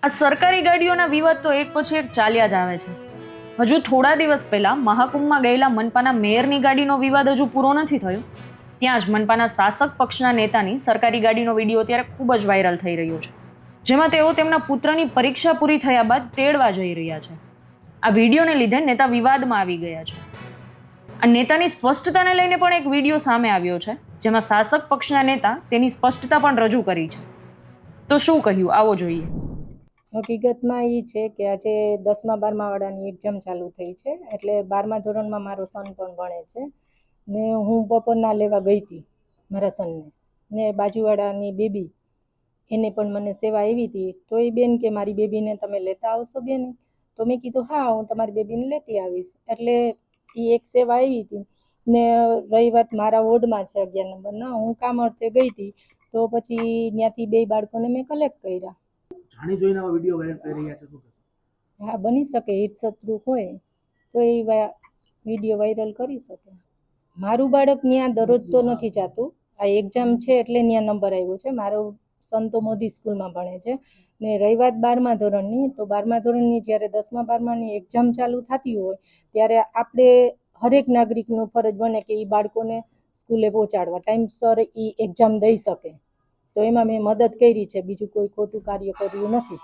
આ સરકારી ગાડીઓના વિવાદ તો એક પછી એક ચાલ્યા જ આવે છે. હજુ થોડા દિવસ પહેલા મહાકુંભમાં ગયેલા મનપાના મેયરની ગાડીનો વિવાદ હજુ પૂરો નથી થયો. ત્યાં જ મનપાના શાસક પક્ષના નેતાની સરકારી ગાડીનો વિડીયો અત્યારે ખૂબ જ વાયરલ થઈ રહ્યો છે, જેમાં તેઓ તેમના પુત્રની પરીક્ષા પૂરી થયા બાદ તેડવા જઈ રહ્યા છે. આ વિડીયોને લીધે નેતા વિવાદમાં આવી ગયા છે. આ નેતાની સ્પષ્ટતાને લઈને પણ એક વિડીયો સામે આવ્યો છે, જેમાં શાસક પક્ષના નેતા તેની સ્પષ્ટતા પણ રજૂ કરી છે. તો શું કહ્યું, આવો જોઈએ. હકીકતમાં એ છે કે આજે 10મા 12મા વાળાની એક્ઝામ ચાલુ થઈ છે, એટલે 12મા ધોરણમાં મારો સન પણ ભણે છે ને હું બપોરના લેવા ગઈ હતી મારા સનને, ને બાજુવાળાની બેબી એને પણ મને સેવા આવી હતી. તો એ બેન કે મારી બેબીને તમે લેતા આવશો બેન? તો મેં કીધું હા, હું તમારી બેબીને લેતી આવીશ. એટલે એ એક સેવા આવી હતી. ને રહી વાત મારા વોર્ડમાં છે 11 નંબરના, હું કામ અર્થે ગઈ હતી, તો પછી ત્યાંથી 2 બાળકોને મેં કલેક્ટ કર્યા. જાણી જોઈને આવા વિડીયો વાયરલ કરી રહ્યા છે, શું કહેશો? હા, બની શકે, હિત શત્રુ હોય તો એ વિડીયો વાયરલ કરી શકે. મારું બાળક ત્યાં દરરોજ તો નથી જતું, આ એક્ઝામ છે એટલે ત્યાં નંબર આવ્યો છે. મારો સન તો મોદી સ્કૂલમાં ભણે છે. ને રહી વાત 12મા ધોરણની, તો 12મા ધોરણની જ્યારે 10મા 12માની એક્ઝામ ચાલુ થતી હોય ત્યારે આપણે હરેક નાગરિકનું ફરજ બને કે એ બાળકોને સ્કૂલે પહોંચાડવા, ટાઈમસર એ એક્ઝામ દઈ શકે. તો એમાં મેં મદદ કરી છે, બીજું કોઈ ખોટું કાર્ય કર્યું નથી.